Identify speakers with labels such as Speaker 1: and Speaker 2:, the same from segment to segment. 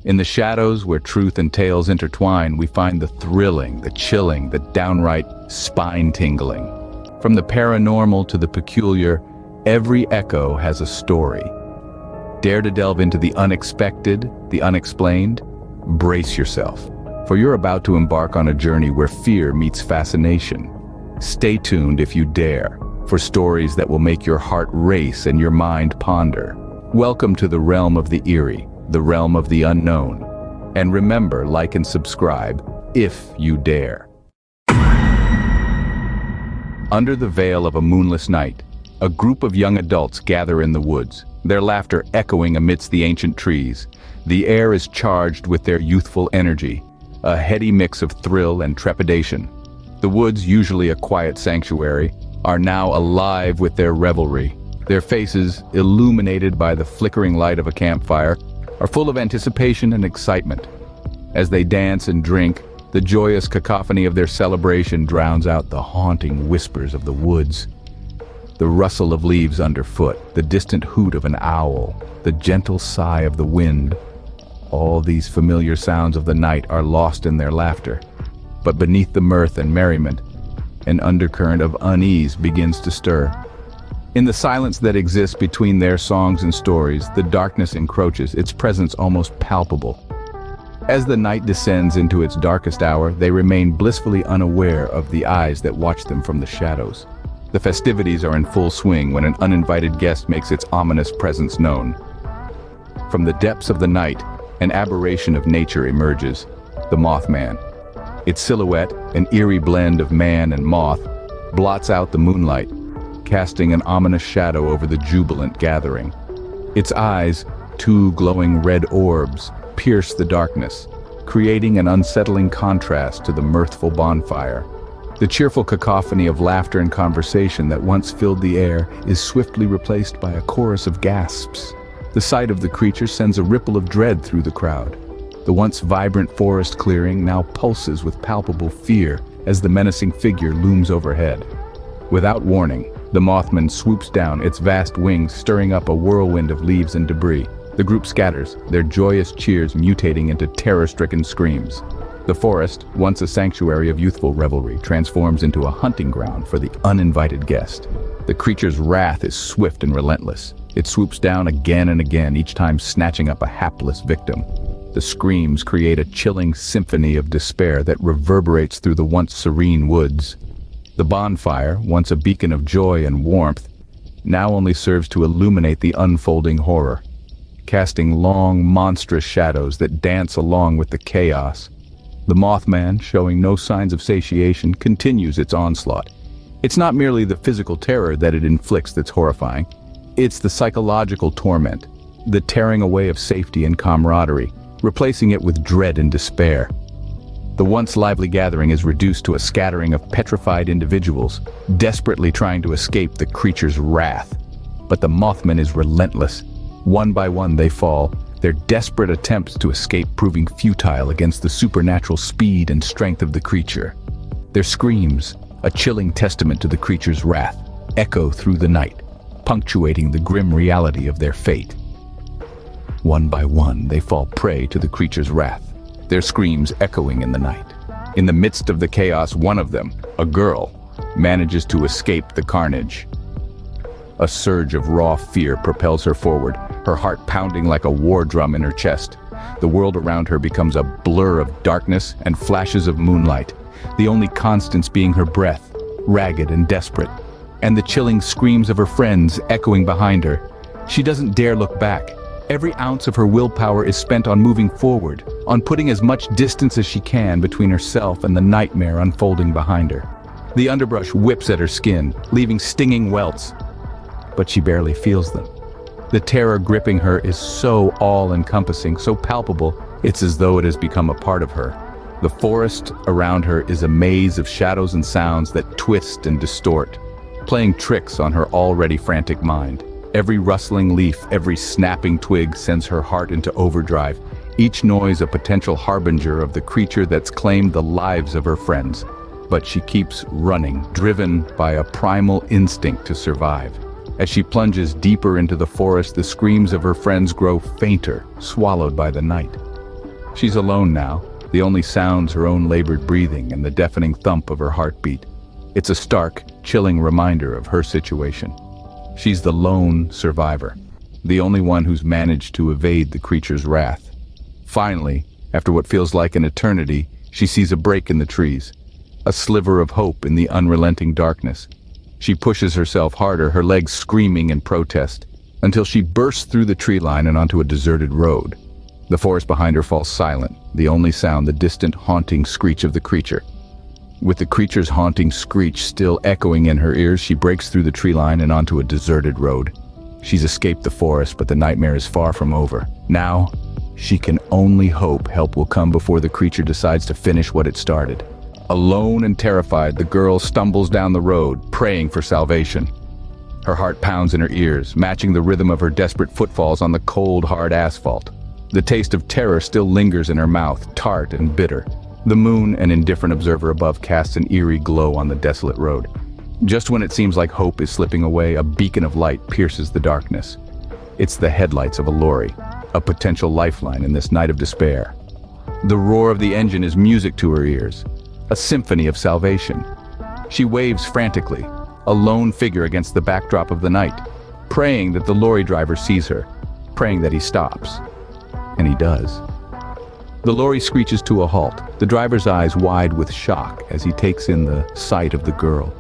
Speaker 1: In the shadows where truth and tales intertwine, we find the thrilling, the chilling, the downright spine-tingling. From the paranormal to the peculiar, every echo has a story. Dare to delve into the unexpected, the unexplained? Brace yourself, for you're about to embark on a journey where fear meets fascination. Stay tuned if you dare, for stories that will make your heart race and your mind ponder. Welcome to the realm of the eerie, the realm of the unknown. And remember, like and subscribe, if you dare. Under the veil of a moonless night, a group of young adults gather in the woods, their laughter echoing amidst the ancient trees. The air is charged with their youthful energy, a heady mix of thrill and trepidation. The woods, usually a quiet sanctuary, are now alive with their revelry. Their faces, illuminated by the flickering light of a campfire, are full of anticipation and excitement. As they dance and drink, the joyous cacophony of their celebration drowns out the haunting whispers of the woods. The rustle of leaves underfoot, the distant hoot of an owl, the gentle sigh of the wind. All these familiar sounds of the night are lost in their laughter. But beneath the mirth and merriment, an undercurrent of unease begins to stir. In the silence that exists between their songs and stories, the darkness encroaches, its presence almost palpable. As the night descends into its darkest hour, they remain blissfully unaware of the eyes that watch them from the shadows. The festivities are in full swing when an uninvited guest makes its ominous presence known. From the depths of the night, an aberration of nature emerges, the Mothman. Its silhouette, an eerie blend of man and moth, blots out the moonlight, casting an ominous shadow over the jubilant gathering. Its eyes, two glowing red orbs, pierce the darkness, creating an unsettling contrast to the mirthful bonfire. The cheerful cacophony of laughter and conversation that once filled the air is swiftly replaced by a chorus of gasps. The sight of the creature sends a ripple of dread through the crowd. The once vibrant forest clearing now pulses with palpable fear as the menacing figure looms overhead. Without warning, the Mothman swoops down, its vast wings stirring up a whirlwind of leaves and debris. The group scatters, their joyous cheers mutating into terror-stricken screams. The forest, once a sanctuary of youthful revelry, transforms into a hunting ground for the uninvited guest. The creature's wrath is swift and relentless. It swoops down again and again, each time snatching up a hapless victim. The screams create a chilling symphony of despair that reverberates through the once serene woods. The bonfire, once a beacon of joy and warmth, now only serves to illuminate the unfolding horror, casting long, monstrous shadows that dance along with the chaos. The Mothman, showing no signs of satiation, continues its onslaught. It's not merely the physical terror that it inflicts that's horrifying. It's the psychological torment, the tearing away of safety and camaraderie, replacing it with dread and despair. The once lively gathering is reduced to a scattering of petrified individuals, desperately trying to escape the creature's wrath. But the Mothman is relentless. One by one they fall, their desperate attempts to escape proving futile against the supernatural speed and strength of the creature. Their screams, a chilling testament to the creature's wrath, echo through the night, punctuating the grim reality of their fate. One by one, they fall prey to the creature's wrath, their screams echoing in the night. In the midst of the chaos, one of them, a girl, manages to escape the carnage. A surge of raw fear propels her forward, her heart pounding like a war drum in her chest. The world around her becomes a blur of darkness and flashes of moonlight, the only constants being her breath, ragged and desperate, and the chilling screams of her friends echoing behind her. She doesn't dare look back. Every ounce of her willpower is spent on moving forward, on putting as much distance as she can between herself and the nightmare unfolding behind her. The underbrush whips at her skin, leaving stinging welts, but she barely feels them. The terror gripping her is so all-encompassing, so palpable, it's as though it has become a part of her. The forest around her is a maze of shadows and sounds that twist and distort, playing tricks on her already frantic mind. Every rustling leaf, every snapping twig sends her heart into overdrive, each noise a potential harbinger of the creature that's claimed the lives of her friends. But she keeps running, driven by a primal instinct to survive. As she plunges deeper into the forest, the screams of her friends grow fainter, swallowed by the night. She's alone now, the only sounds her own labored breathing and the deafening thump of her heartbeat. It's a stark, chilling reminder of her situation. She's the lone survivor, the only one who's managed to evade the creature's wrath. Finally, after what feels like an eternity, she sees a break in the trees, a sliver of hope in the unrelenting darkness. She pushes herself harder, her legs screaming in protest, until she bursts through the tree line and onto a deserted road. The forest behind her falls silent, the only sound the distant haunting screech of the creature. With the creature's haunting screech still echoing in her ears, she breaks through the tree line and onto a deserted road. She's escaped the forest, but the nightmare is far from over. Now, she can only hope help will come before the creature decides to finish what it started. Alone and terrified, the girl stumbles down the road, praying for salvation. Her heart pounds in her ears, matching the rhythm of her desperate footfalls on the cold, hard asphalt. The taste of terror still lingers in her mouth, tart and bitter. The moon, an indifferent observer above, casts an eerie glow on the desolate road. Just when it seems like hope is slipping away, a beacon of light pierces the darkness. It's the headlights of a lorry, a potential lifeline in this night of despair. The roar of the engine is music to her ears, a symphony of salvation. She waves frantically, a lone figure against the backdrop of the night, praying that the lorry driver sees her, praying that he stops. And he does. The lorry screeches to a halt, the driver's eyes wide with shock as he takes in the sight of the girl.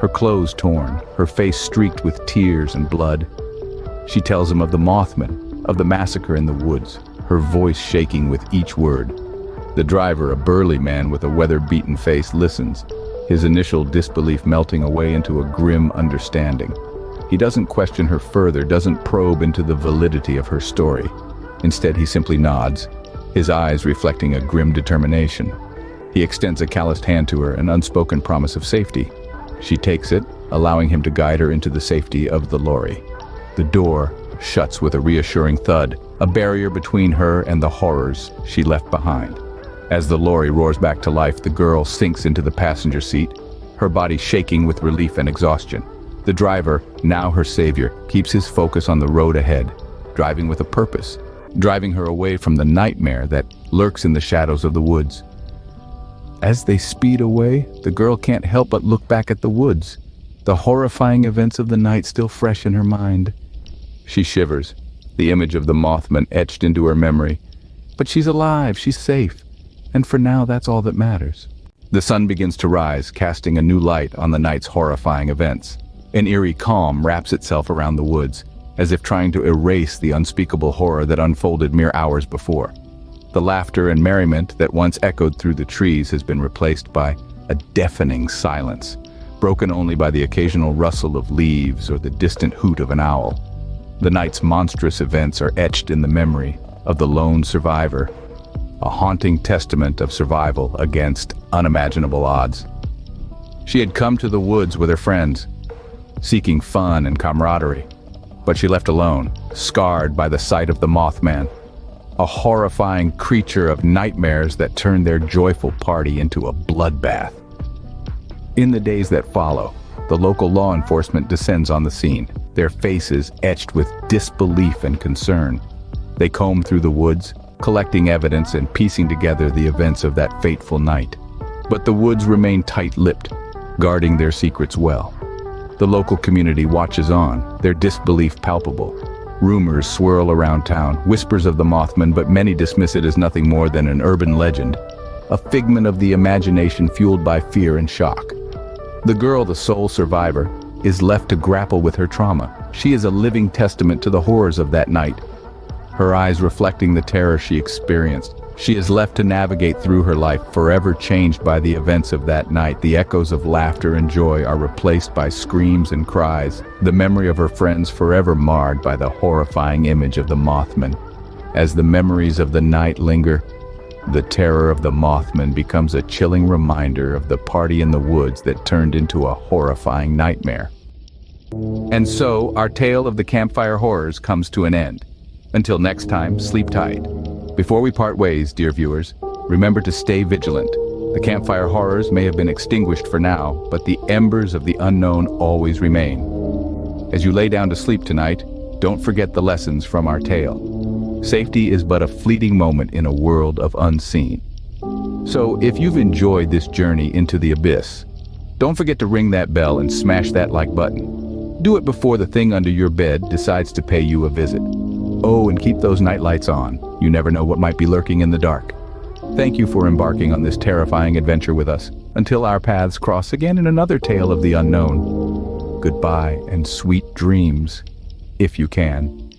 Speaker 1: Her clothes torn, her face streaked with tears and blood. She tells him of the Mothman, of the massacre in the woods, her voice shaking with each word. The driver, a burly man with a weather-beaten face, listens, his initial disbelief melting away into a grim understanding. He doesn't question her further, doesn't probe into the validity of her story. Instead, he simply nods, his eyes reflecting a grim determination. He extends a calloused hand to her, an unspoken promise of safety. She takes it, allowing him to guide her into the safety of the lorry. The door shuts with a reassuring thud, a barrier between her and the horrors she left behind. As the lorry roars back to life, the girl sinks into the passenger seat, her body shaking with relief and exhaustion. The driver, now her savior, keeps his focus on the road ahead, driving with a purpose, driving her away from the nightmare that lurks in the shadows of the woods. As they speed away, the girl can't help but look back at the woods, the horrifying events of the night still fresh in her mind. She shivers, the image of the Mothman etched into her memory. But she's alive, she's safe, and for now that's all that matters. The sun begins to rise, casting a new light on the night's horrifying events. An eerie calm wraps itself around the woods, as if trying to erase the unspeakable horror that unfolded mere hours before. The laughter and merriment that once echoed through the trees has been replaced by a deafening silence, broken only by the occasional rustle of leaves or the distant hoot of an owl. The night's monstrous events are etched in the memory of the lone survivor, a haunting testament of survival against unimaginable odds. She had come to the woods with her friends, seeking fun and camaraderie, but she left alone, scarred by the sight of the Mothman, a horrifying creature of nightmares that turned their joyful party into a bloodbath. In the days that follow, the local law enforcement descends on the scene, their faces etched with disbelief and concern. They comb through the woods, collecting evidence and piecing together the events of that fateful night. But the woods remain tight-lipped, guarding their secrets well. The local community watches on, their disbelief palpable. Rumors swirl around town, whispers of the Mothman, but many dismiss it as nothing more than an urban legend, a figment of the imagination fueled by fear and shock. The girl, the sole survivor, is left to grapple with her trauma. She is a living testament to the horrors of that night, her eyes reflecting the terror she experienced. She is left to navigate through her life, forever changed by the events of that night. The echoes of laughter and joy are replaced by screams and cries, the memory of her friends forever marred by the horrifying image of the Mothman. As the memories of the night linger, the terror of the Mothman becomes a chilling reminder of the party in the woods that turned into a horrifying nightmare. And so, our tale of the Campfire Horrors comes to an end. Until next time, sleep tight. Before we part ways, dear viewers, remember to stay vigilant. The Campfire Horrors may have been extinguished for now, but the embers of the unknown always remain. As you lay down to sleep tonight, don't forget the lessons from our tale. Safety is but a fleeting moment in a world of unseen. So, if you've enjoyed this journey into the abyss, don't forget to ring that bell and smash that like button. Do it before the thing under your bed decides to pay you a visit. Oh, and keep those night lights on. You never know what might be lurking in the dark. Thank you for embarking on this terrifying adventure with us. Until our paths cross again in another tale of the unknown. Goodbye and sweet dreams, if you can.